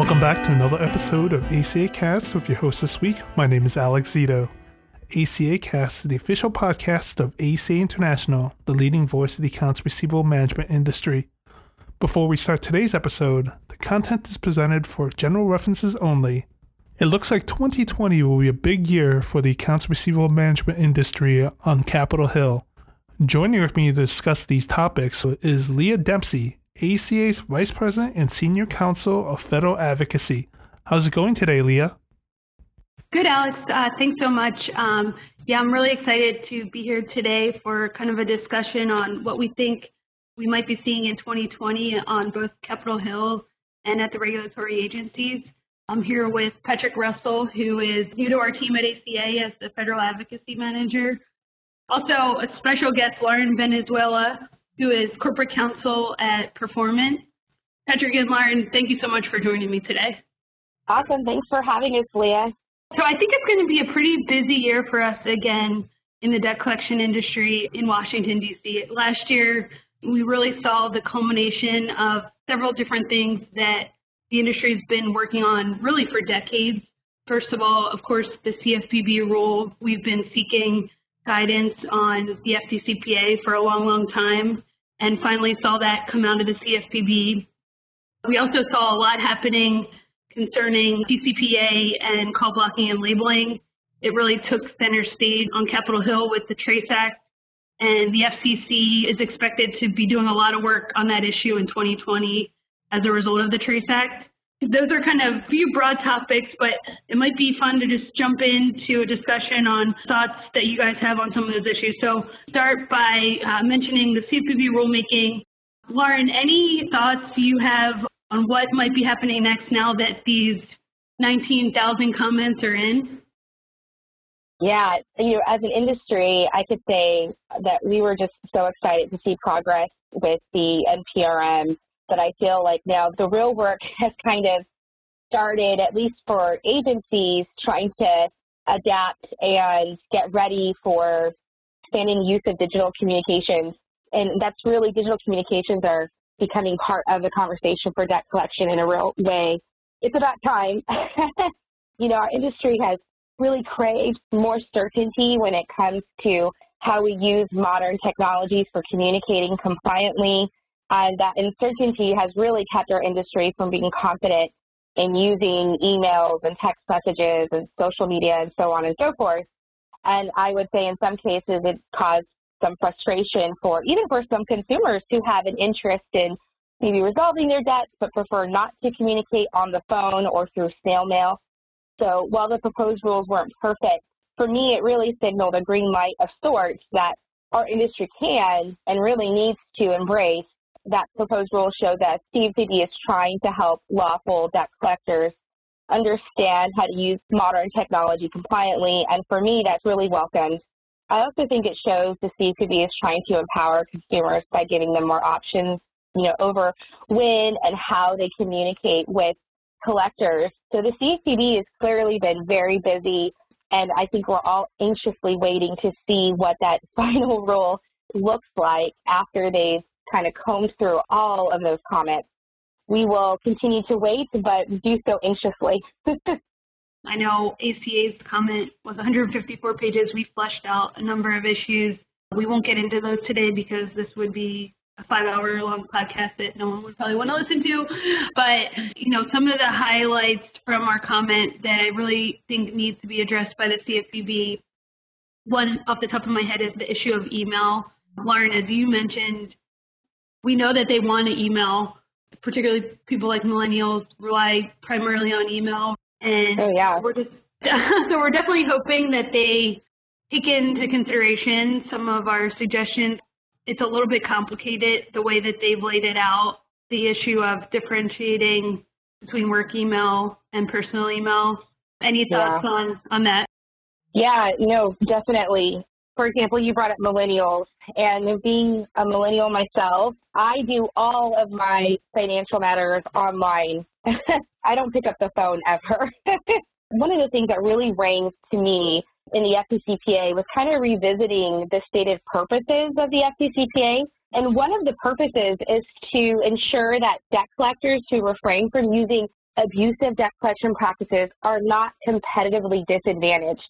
Welcome back to another episode of ACA Cast with your host this week. My name is Alex Zito. ACA Cast is the official podcast of ACA International, the leading voice of the accounts receivable management industry. Before we start today's episode, the content is presented for general references only. It looks like 2020 will be a big year for the accounts receivable management industry on Capitol Hill. Joining with me to discuss these topics is Leah Dempsey, ACA's Vice President and Senior Counsel of Federal Advocacy. How's it going today, Leah? Good, Alex. Thanks so much. I'm really excited to be here today for kind of a discussion on what we think we might be seeing in 2020 on both Capitol Hill and at the regulatory agencies. I'm here with Patrick Russell, who is new to our team at ACA as the Federal Advocacy Manager. Also, a special guest, Lauren Venezuela, who is Corporate Counsel at Performance. Patrick and Lauren, thank you so much for joining me today. Awesome. Thanks for having us, Leah. So I think it's going to be a pretty busy year for us again in the debt collection industry in Washington, D.C. Last year, we really saw the culmination of several different things that the industry has been working on really for decades. First of all, of course, the CFPB rule. We've been seeking guidance on the FDCPA for a long, long time, and finally saw that come out of the CFPB. We also saw a lot happening concerning TCPA and call blocking and labeling. It really took center stage on Capitol Hill with the TRACE Act, and the FCC is expected to be doing a lot of work on that issue in 2020 as a result of the TRACE Act. Those are kind of a few broad topics, but it might be fun to just jump into a discussion on thoughts that you guys have on some of those issues. So start by mentioning the CFPB rulemaking. Lauren, any thoughts you have on what might be happening next now that these 19,000 comments are in? Yeah, as an industry, I could say that we were just so excited to see progress with the NPRM. But I feel like now the real work has kind of started, at least for agencies, trying to adapt and get ready for expanding use of digital communications. And that's really, digital communications are becoming part of the conversation for debt collection in a real way. It's about time. Our industry has really craved more certainty when it comes to how we use modern technologies for communicating compliantly. And that uncertainty has really kept our industry from being confident in using emails and text messages and social media and so on and so forth. And I would say in some cases it caused some frustration even for some consumers who have an interest in maybe resolving their debts but prefer not to communicate on the phone or through snail mail. So while the proposed rules weren't perfect, for me it really signaled a green light of sorts that our industry can and really needs to embrace. That proposed rule showed that CFPB is trying to help lawful debt collectors understand how to use modern technology compliantly, and for me, that's really welcomed. I also think it shows the CFPB is trying to empower consumers by giving them more options, over when and how they communicate with collectors. So the CFPB has clearly been very busy, and I think we're all anxiously waiting to see what that final rule looks like after they've kind of combed through all of those comments. We will continue to wait, but do so anxiously. I know ACA's comment was 154 pages. We fleshed out a number of issues. We won't get into those today because this would be a 5-hour-long podcast that no one would probably want to listen to. But, some of the highlights from our comment that I really think needs to be addressed by the CFPB, one off the top of my head is the issue of email. Lauren, as you mentioned, we know that they want to email, particularly people like millennials rely primarily on email. And we're definitely hoping that they take into consideration some of our suggestions. It's a little bit complicated the way that they've laid it out, the issue of differentiating between work email and personal email. Any thoughts on that? Yeah, definitely. For example, you brought up millennials, and being a millennial myself, I do all of my financial matters online. I don't pick up the phone ever. One of the things that really rang to me in the FDCPA was kind of revisiting the stated purposes of the FDCPA. And one of the purposes is to ensure that debt collectors who refrain from using abusive debt collection practices are not competitively disadvantaged.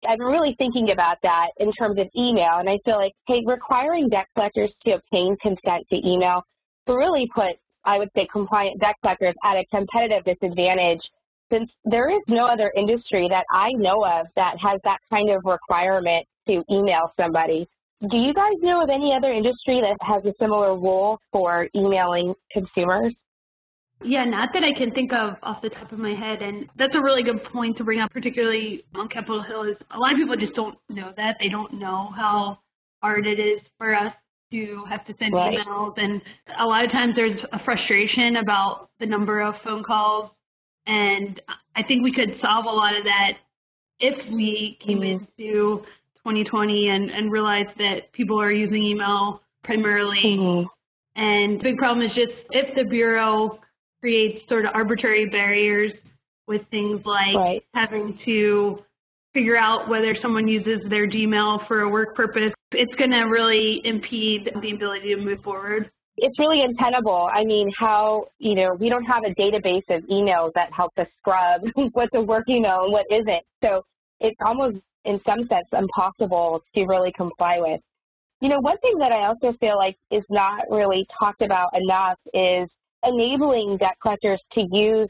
I've been really thinking about that in terms of email, and I feel like, hey, requiring debt collectors to obtain consent to email to really put, I would say, compliant debt collectors at a competitive disadvantage, since there is no other industry that I know of that has that kind of requirement to email somebody. Do you guys know of any other industry that has a similar rule for emailing consumers? Yeah, not that I can think of off the top of my head, and that's a really good point to bring up, particularly on Capitol Hill, is a lot of people just don't know that. They don't know how hard it is for us to have to send emails, and a lot of times there's a frustration about the number of phone calls, and I think we could solve a lot of that if we came into 2020 and realized that people are using email primarily. And the big problem is just if the Bureau creates sort of arbitrary barriers with things like having to figure out whether someone uses their Gmail for a work purpose, it's going to really impede the ability to move forward. It's really untenable. I mean, we don't have a database of emails that help us scrub what's a work email and what isn't. So it's almost, in some sense, impossible to really comply with. One thing that I also feel like is not really talked about enough is enabling debt collectors to use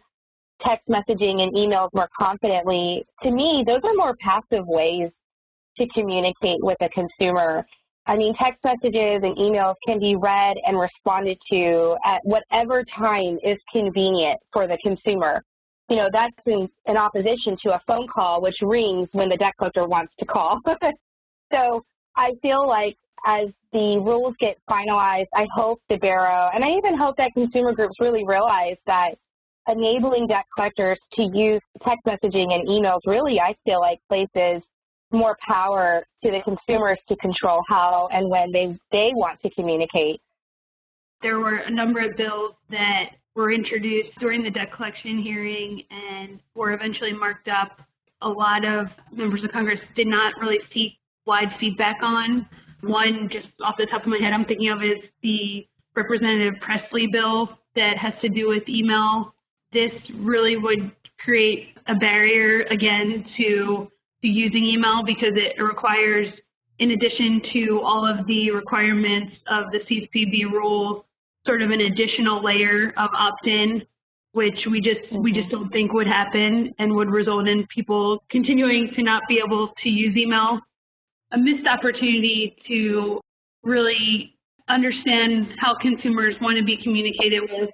text messaging and emails more confidently. To me, those are more passive ways to communicate with a consumer. I mean, text messages and emails can be read and responded to at whatever time is convenient for the consumer. That's in opposition to a phone call, which rings when the debt collector wants to call. So I feel like as the rules get finalized, I hope the Bureau, and I even hope that consumer groups really realize that enabling debt collectors to use text messaging and emails really, I feel like, places more power to the consumers to control how and when they want to communicate. There were a number of bills that were introduced during the debt collection hearing and were eventually marked up. A lot of members of Congress did not really seek wide feedback on. One, just off the top of my head, I'm thinking of is the Representative Presley bill that has to do with email. This really would create a barrier, again, to using email because it requires, in addition to all of the requirements of the CFPB rule, sort of an additional layer of opt-in, which we just don't think would happen and would result in people continuing to not be able to use email. A missed opportunity to really understand how consumers want to be communicated with,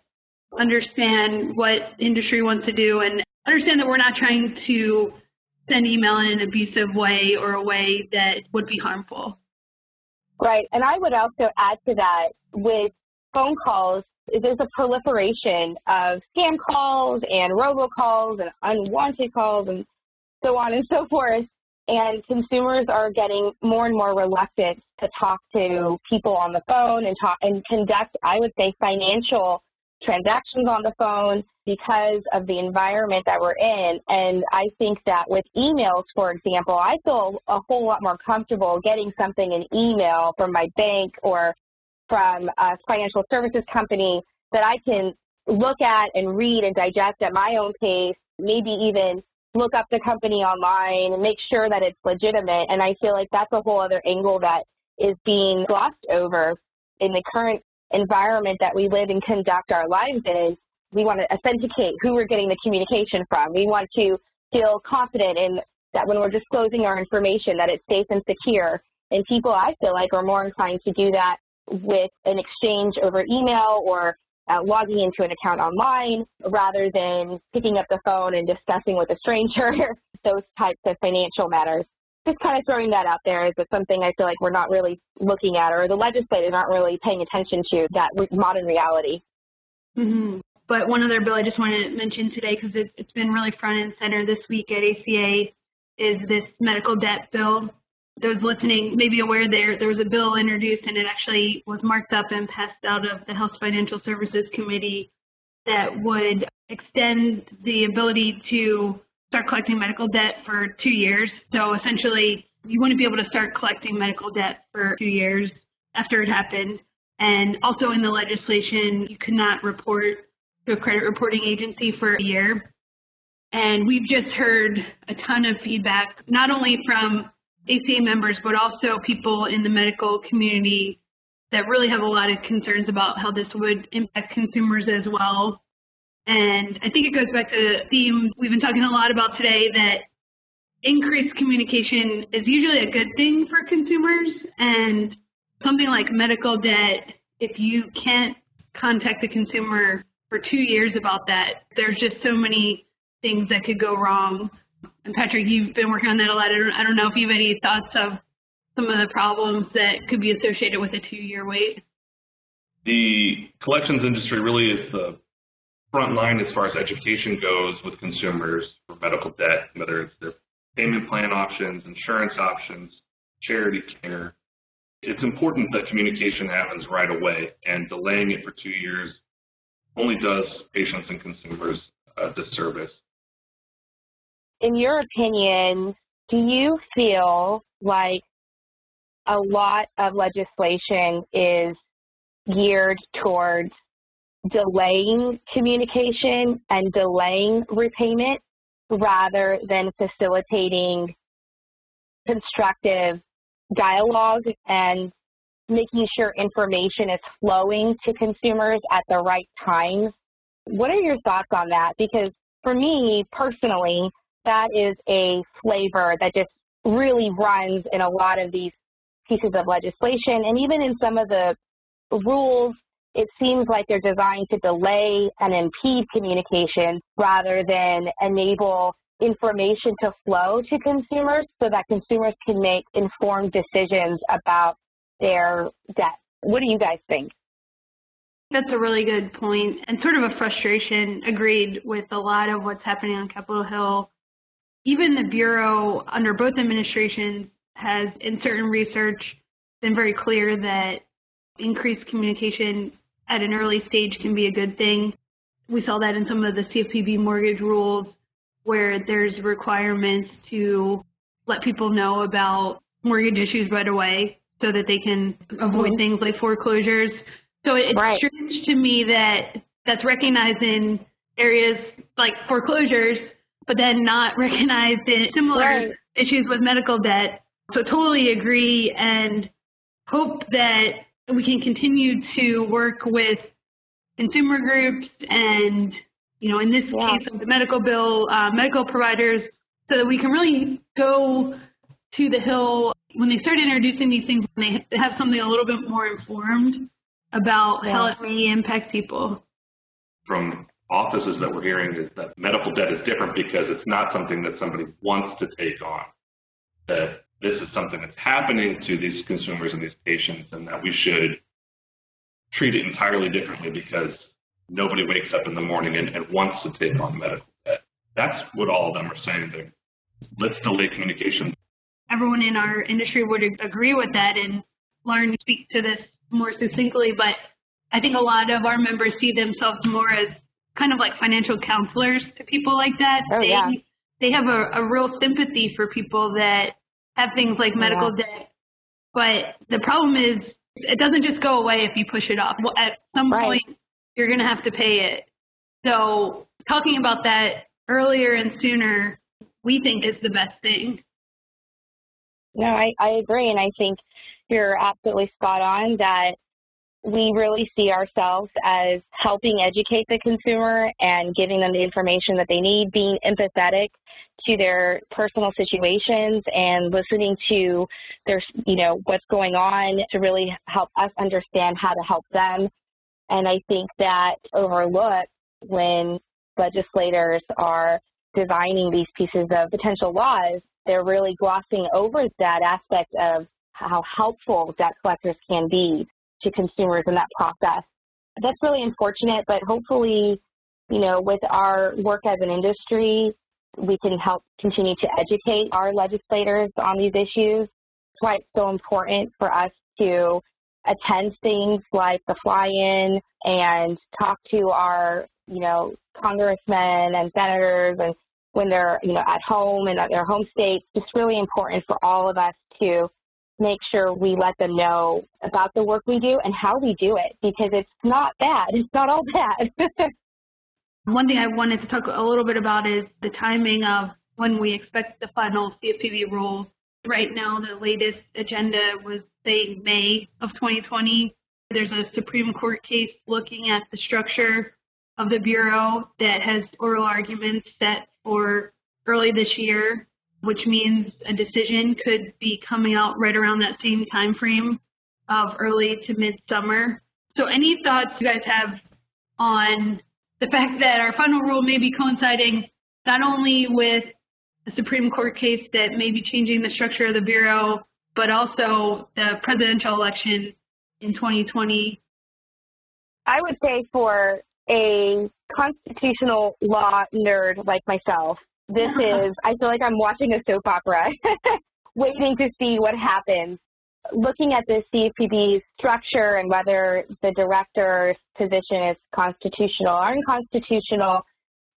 understand what industry wants to do, and understand that we're not trying to send email in an abusive way or a way that would be harmful. Right, and I would also add to that, with phone calls, there's a proliferation of scam calls and robocalls and unwanted calls and so on and so forth. And consumers are getting more and more reluctant to talk to people on the phone and conduct, I would say, financial transactions on the phone because of the environment that we're in. And I think that with emails, for example, I feel a whole lot more comfortable getting something in email from my bank or from a financial services company that I can look at and read and digest at my own pace, maybe even look up the company online and make sure that it's legitimate. And I feel like that's a whole other angle that is being glossed over in the current environment that we live and conduct our lives in. We want to authenticate who we're getting the communication from. We want to feel confident in that when we're disclosing our information that it's safe and secure. And people, I feel like, are more inclined to do that with an exchange over email or logging into an account online rather than picking up the phone and discussing with a stranger those types of financial matters. Just kind of throwing that out there is something I feel like we're not really looking at, or the legislators aren't really paying attention to, that modern reality. Mm-hmm. But one other bill I just want to mention today, because it's been really front and center this week at ACA, is this medical debt bill. Those listening may be aware there was a bill introduced, and it actually was marked up and passed out of the House Financial Services Committee that would extend the ability to start collecting medical debt for 2 years. So essentially, you wouldn't be able to start collecting medical debt for 2 years after it happened. And also in the legislation, you could not report to a credit reporting agency for a year. And we've just heard a ton of feedback, not only from ACA members, but also people in the medical community that really have a lot of concerns about how this would impact consumers as well. And I think it goes back to the theme we've been talking a lot about today, that increased communication is usually a good thing for consumers. And something like medical debt, if you can't contact the consumer for 2 years about that, there's just so many things that could go wrong. And Patrick, you've been working on that a lot. I don't know if you have any thoughts of some of the problems that could be associated with a 2-year wait. The collections industry really is the front line as far as education goes with consumers for medical debt, whether it's their payment plan options, insurance options, charity care. It's important that communication happens right away, and delaying it for 2 years only does patients and consumers a disservice. In your opinion, do you feel like a lot of legislation is geared towards delaying communication and delaying repayment rather than facilitating constructive dialogue and making sure information is flowing to consumers at the right times? What are your thoughts on that? Because for me personally, that is a flavor that just really runs in a lot of these pieces of legislation, and even in some of the rules, it seems like they're designed to delay and impede communication rather than enable information to flow to consumers so that consumers can make informed decisions about their debt. What do you guys think? That's a really good point, and sort of a frustration, agreed, with a lot of what's happening on Capitol Hill. Even the Bureau, under both administrations, has, in certain research, been very clear that increased communication at an early stage can be a good thing. We saw that in some of the CFPB mortgage rules, where there's requirements to let people know about mortgage issues right away so that they can avoid things like foreclosures. So it's strange to me that that's recognized in areas like foreclosures, but then not recognized in similar issues with medical debt. So totally agree, and hope that we can continue to work with consumer groups and, you know, in this case of the medical bill, medical providers, so that we can really go to the Hill when they start introducing these things, when they have something a little bit more informed about how it may impact people. From offices that we're hearing is that medical debt is different because it's not something that somebody wants to take on, that this is something that's happening to these consumers and these patients, and that we should treat it entirely differently because nobody wakes up in the morning and wants to take on medical debt. That's what all of them are saying there. Let's delay communication. Everyone in our industry would agree with that, and Lauren can speak to this more succinctly, but I think a lot of our members see themselves more as kind of like financial counselors to people like that. They have a real sympathy for people that have things like medical debt, but the problem is it doesn't just go away if you push it off. Well, at some point, you're going to have to pay it. So talking about that earlier and sooner, we think is the best thing. No, I agree, and I think you're absolutely spot on that we really see ourselves as helping educate the consumer and giving them the information that they need, being empathetic to their personal situations and listening to their, you know, what's going on to really help us understand how to help them. And I think that overlooked when legislators are designing these pieces of potential laws, they're really glossing over that aspect of how helpful debt collectors can be to consumers in that process. That's really unfortunate, but hopefully, you know, with our work as an industry, we can help continue to educate our legislators on these issues. That's why it's so important for us to attend things like the fly-in and talk to our, you know, congressmen and senators, and when they're, you know, at home and at their home states. It's really important for all of us to make sure we let them know about the work we do and how we do it, because it's not bad. It's not all bad. One thing I wanted to talk a little bit about is the timing of when we expect the final CFPB rules. Right now, the latest agenda was saying May of 2020. There's a Supreme Court case looking at the structure of the Bureau that has oral arguments set for early this year, which means a decision could be coming out right around that same time frame of early to midsummer. So any thoughts you guys have on the fact that our final rule may be coinciding not only with the Supreme Court case that may be changing the structure of the Bureau, but also the presidential election in 2020? I would say for a constitutional law nerd like myself, this is, I feel like I'm watching a soap opera, waiting to see what happens. Looking at the CFPB structure and whether the director's position is constitutional or unconstitutional,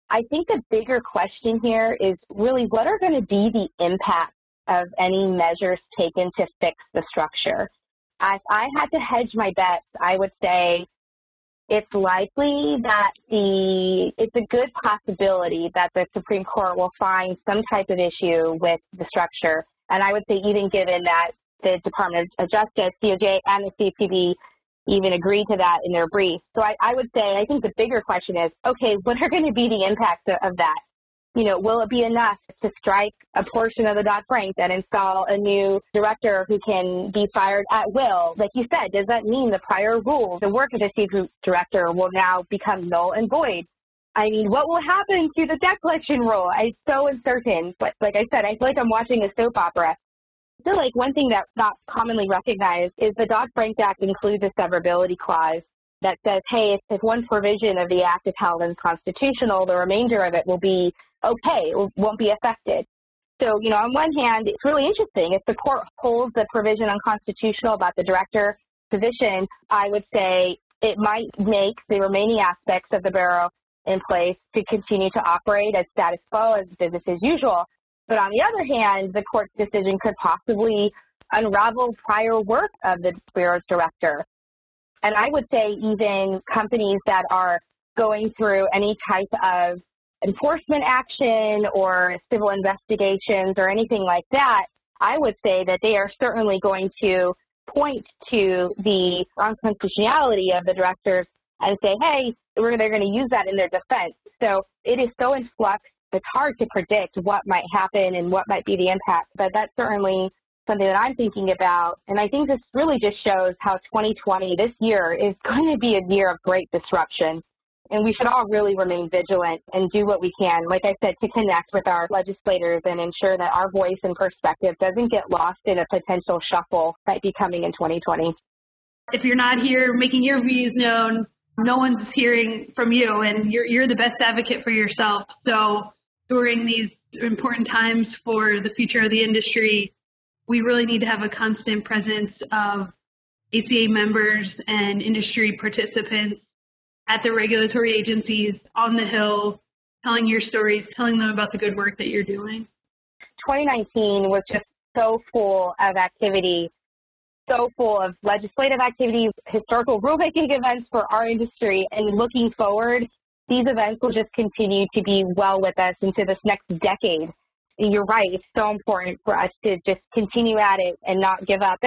I think the bigger question here is really what are going to be the impact of any measures taken to fix the structure. If I had to hedge my bets, I would say it's likely that it's a good possibility that the Supreme Court will find some type of issue with the structure. And I would say even given that the Department of Justice, DOJ, and the CFPB even agreed to that in their brief. So I would say, I think the bigger question is, okay, what are going to be the impacts of that? You know, will it be enough to strike a portion of the Dodd-Frank and install a new director who can be fired at will? Like you said, does that mean the prior rules, the work of the chief director will now become null and void? I mean, what will happen to the debt collection rule? It's so uncertain. But like I said, I feel like I'm watching a soap opera. I feel like one thing that's not commonly recognized is the Dodd-Frank Act includes a severability clause that says, hey, if one provision of the act is held unconstitutional, the remainder of it will be okay, it won't be affected. So, you know, on one hand, it's really interesting. If the court holds the provision unconstitutional about the director position, I would say it might make the remaining aspects of the Bureau in place to continue to operate as status quo, as business as usual. But on the other hand, the court's decision could possibly unravel prior work of the Bureau's director. And I would say even companies that are going through any type of enforcement action or civil investigations or anything like that, I would say that they are certainly going to point to the unconstitutionality of the directors and say, hey, they're going to use that in their defense. So it is so in flux, it's hard to predict what might happen and what might be the impact, but that's certainly something that I'm thinking about. And I think this really just shows how 2020, this year, is going to be a year of great disruption. And we should all really remain vigilant and do what we can, like I said, to connect with our legislators and ensure that our voice and perspective doesn't get lost in a potential shuffle that might be coming in 2020. If you're not here making your views known, no one's hearing from you, and you're the best advocate for yourself. So during these important times for the future of the industry, we really need to have a constant presence of ACA members and industry participants at the regulatory agencies, on the Hill, telling your stories, telling them about the good work that you're doing. 2019 was just so full of activity, so full of legislative activities, historical rulemaking events for our industry, and looking forward, these events will just continue to be well with us into this next decade. And you're right, it's so important for us to just continue at it and not give up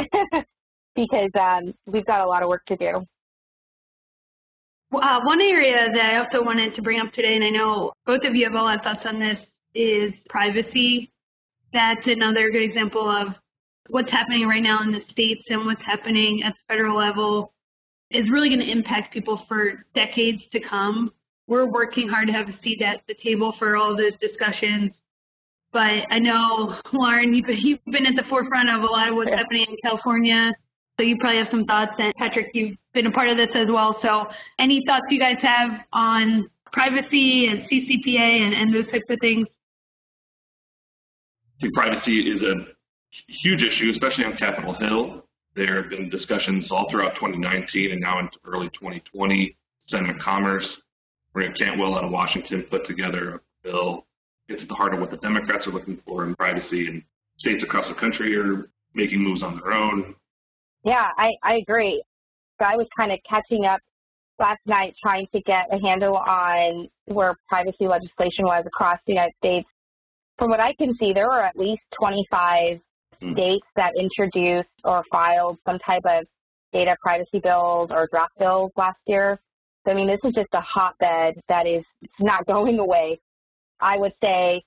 because we've got a lot of work to do. One area that I also wanted to bring up today, and I know both of you have a lot of thoughts on this, is privacy. That's another good example of what's happening right now in the states and what's happening at the federal level is really going to impact people for decades to come. We're working hard to have a seat at the table for all of those discussions. But I know, Lauren, you've been at the forefront of a lot of what's happening in California. So you probably have some thoughts, and Patrick, you've been a part of this as well. So any thoughts you guys have on privacy and CCPA and those types of things? I think privacy is a huge issue, especially on Capitol Hill. There have been discussions all throughout 2019 and now into early 2020. Senate of Commerce, Maria Cantwell out of Washington put together a bill. It's at the heart of what the Democrats are looking for in privacy, and states across the country are making moves on their own. Yeah, I agree. So I was kind of catching up last night trying to get a handle on where privacy legislation was across the United States. From what I can see, there were at least 25 states that introduced or filed some type of data privacy bills or draft bills last year. So, I mean, this is just a hotbed that is not going away. I would say,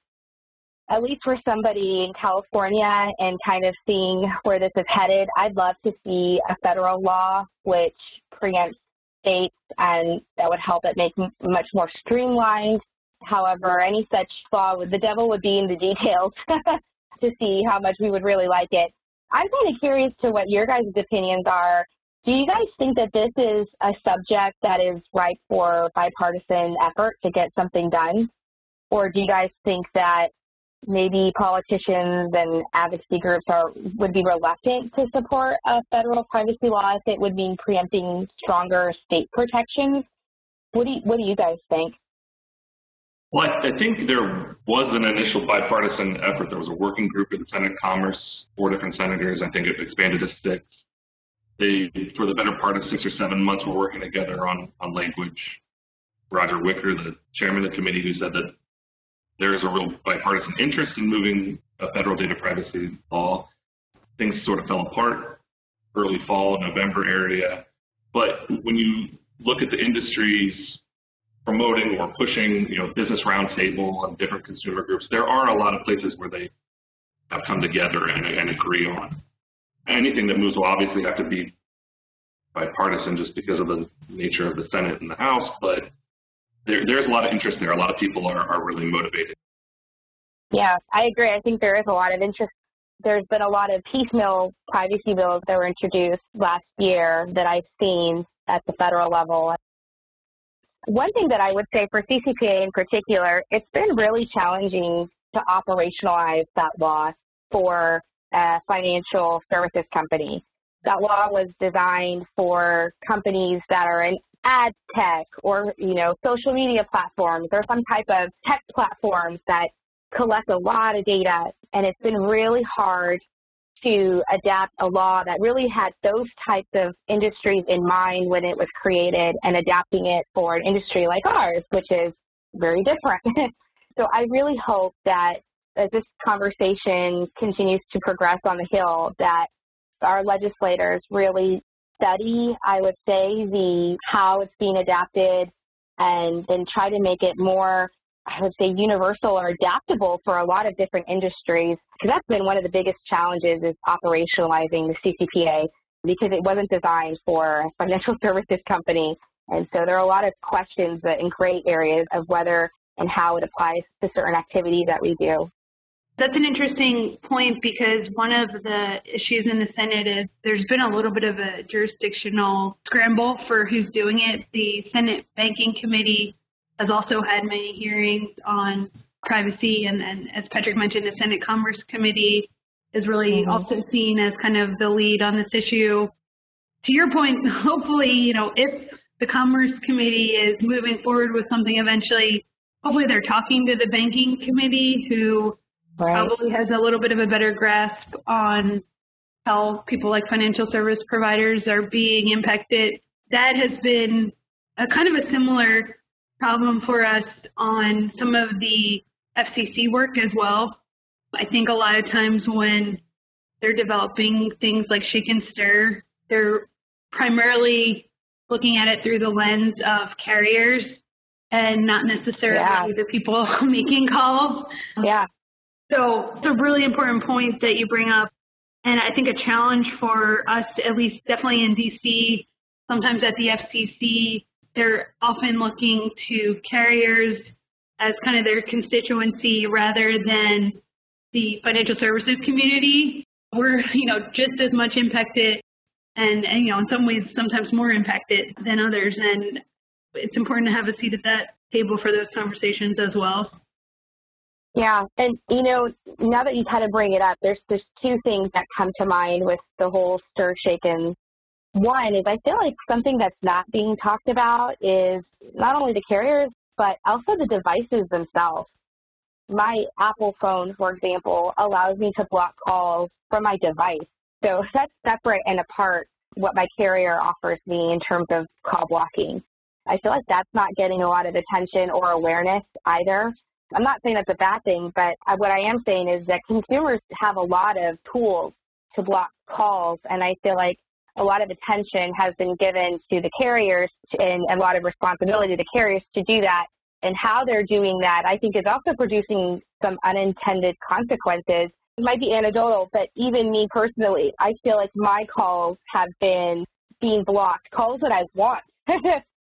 at least for somebody in California and kind of seeing where this is headed, I'd love to see a federal law which preempts states, and that would help it make much more streamlined. However, any such law, the devil would be in the details to see how much we would really like it. I'm kind of curious to what your guys' opinions are. Do you guys think that this is a subject that is ripe for bipartisan effort to get something done? Or do you guys think that maybe politicians and advocacy groups would be reluctant to support a federal privacy law if it would mean preempting stronger state protections? What do you guys think? Well, I think there was an initial bipartisan effort. There was a working group in the Senate Commerce, 4 different senators. I think it expanded to 6. They, for the better part of 6 or 7 months, were working together on language. Roger Wicker, the chairman of the committee, who said that there is a real bipartisan interest in moving a federal data privacy law. Things sort of fell apart early fall, November area. But when you look at the industries promoting or pushing, Business Roundtable and different consumer groups, there are a lot of places where they have come together and agree on. Anything that moves will obviously have to be bipartisan just because of the nature of the Senate and the House, but there's a lot of interest there. A lot of people are really motivated. Yeah, I agree. I think there is a lot of interest. There's been a lot of piecemeal privacy bills that were introduced last year that I've seen at the federal level. One thing that I would say for CCPA in particular, it's been really challenging to operationalize that law for a financial services company. That law was designed for companies that are in ad tech or, social media platforms or some type of tech platforms that collect a lot of data. And it's been really hard to adapt a law that really had those types of industries in mind when it was created and adapting it for an industry like ours, which is very different. So I really hope that as this conversation continues to progress on the Hill, that our legislators really study, I would say, how it's being adapted and then try to make it more, I would say, universal or adaptable for a lot of different industries, because that's been one of the biggest challenges is operationalizing the CCPA, because it wasn't designed for a financial services company. And so there are a lot of questions in gray areas of whether and how it applies to certain activities that we do. That's an interesting point, because one of the issues in the Senate is there's been a little bit of a jurisdictional scramble for who's doing it. The Senate Banking Committee has also had many hearings on privacy, and as Patrick mentioned, the Senate Commerce Committee is really also seen as kind of the lead on this issue. To your point, hopefully, if the Commerce Committee is moving forward with something eventually, hopefully they're talking to the Banking Committee, who probably has a little bit of a better grasp on how people like financial service providers are being impacted. That has been a kind of a similar problem for us on some of the FCC work as well. I think a lot of times when they're developing things like Shake and Stir, they're primarily looking at it through the lens of carriers and not necessarily the people making calls. Yeah. So it's a really important point that you bring up. And I think a challenge for us, at least definitely in DC, sometimes at the FCC, they're often looking to carriers as kind of their constituency rather than the financial services community. We're, just as much impacted and in some ways sometimes more impacted than others. And it's important to have a seat at that table for those conversations as well. Yeah, and now that you kind of bring it up, there's 2 things that come to mind with the whole stir shaken. One is I feel like something that's not being talked about is not only the carriers, but also the devices themselves. My Apple phone, for example, allows me to block calls from my device. So that's separate and apart what my carrier offers me in terms of call blocking. I feel like that's not getting a lot of attention or awareness either. I'm not saying that's a bad thing, but what I am saying is that consumers have a lot of tools to block calls, and I feel like a lot of attention has been given to the carriers and a lot of responsibility to carriers to do that. And how they're doing that, I think, is also producing some unintended consequences. It might be anecdotal, but even me personally, I feel like my calls have been being blocked, calls that I want.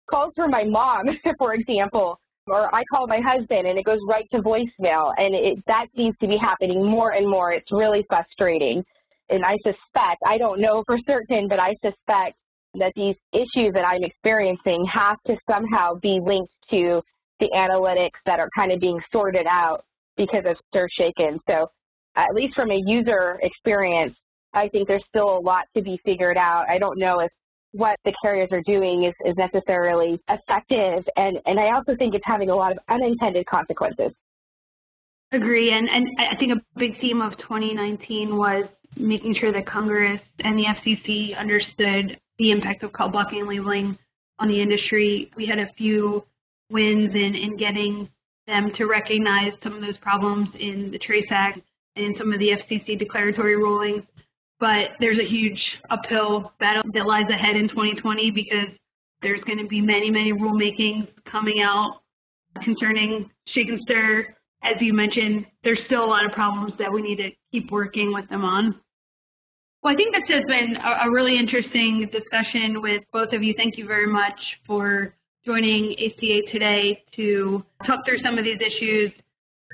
Calls from my mom, for example, or I call my husband and it goes right to voicemail, and that seems to be happening more and more. It's really frustrating. And I suspect, I don't know for certain, but I suspect that these issues that I'm experiencing have to somehow be linked to the analytics that are kind of being sorted out because of Stir Shaken. So at least from a user experience, I think there's still a lot to be figured out. I don't know if what the carriers are doing is necessarily effective, and I also think it's having a lot of unintended consequences. Agree, and I think a big theme of 2019 was making sure that Congress and the FCC understood the impact of call blocking and labeling on the industry. We had a few wins in getting them to recognize some of those problems in the Trace Act and in some of the FCC declaratory rulings. But there's a huge uphill battle that lies ahead in 2020 because there's going to be many, many rulemakings coming out concerning Shake and Stir. As you mentioned, there's still a lot of problems that we need to keep working with them on. Well, I think this has been a really interesting discussion with both of you. Thank you very much for joining ACA today to talk through some of these issues,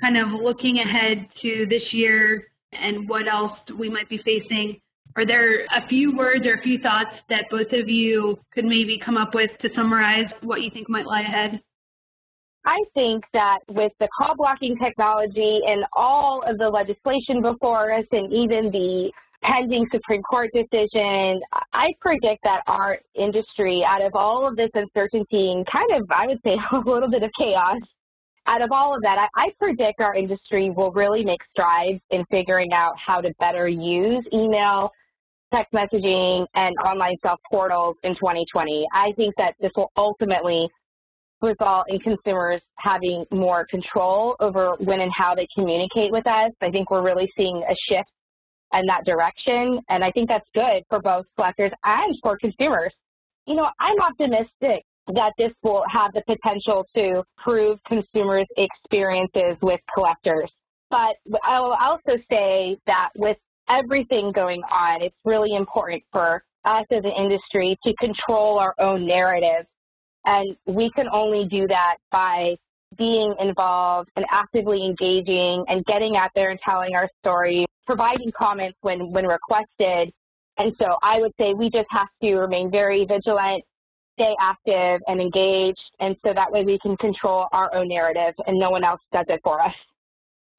kind of looking ahead to this year and what else we might be facing. Are there a few words or a few thoughts that both of you could maybe come up with to summarize what you think might lie ahead? I think that with the call blocking technology and all of the legislation before us and even the pending Supreme Court decision, I predict that our industry, out of all of this uncertainty and kind of, I would say, a little bit of chaos, out of all of that, I predict our industry will really make strides in figuring out how to better use email, text messaging, and online self-portals in 2020. I think that this will ultimately result in consumers having more control over when and how they communicate with us. I think we're really seeing a shift in that direction, and I think that's good for both collectors and for consumers. You know, I'm optimistic that this will have the potential to improve consumers' experiences with collectors. But I will also say that with everything going on, it's really important for us as an industry to control our own narrative. And we can only do that by being involved and actively engaging and getting out there and telling our story, providing comments when requested. And so I would say we just have to remain very vigilant, stay active and engaged, and so that way we can control our own narrative and no one else does it for us.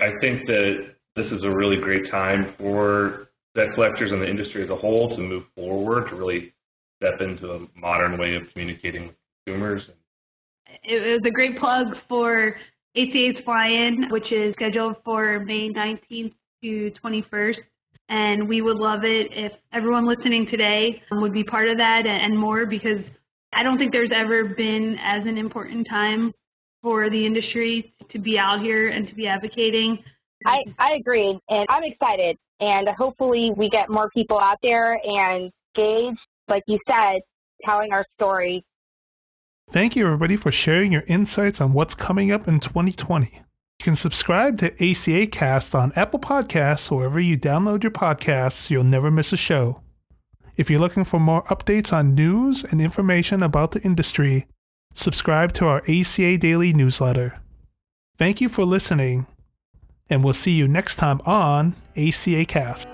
I think that this is a really great time for debt collectors and the industry as a whole to move forward, to really step into a modern way of communicating with consumers. It was a great plug for ACA's fly-in, which is scheduled for May 19th to 21st. And we would love it if everyone listening today would be part of that and more, because I don't think there's ever been as an important time for the industry to be out here and to be advocating. I agree, and I'm excited. And hopefully we get more people out there and engaged, like you said, telling our story. Thank you, everybody, for sharing your insights on what's coming up in 2020. You can subscribe to ACA Cast on Apple Podcasts or wherever you download your podcasts so you'll never miss a show. If you're looking for more updates on news and information about the industry, subscribe to our ACA Daily newsletter. Thank you for listening, and we'll see you next time on ACA Cast.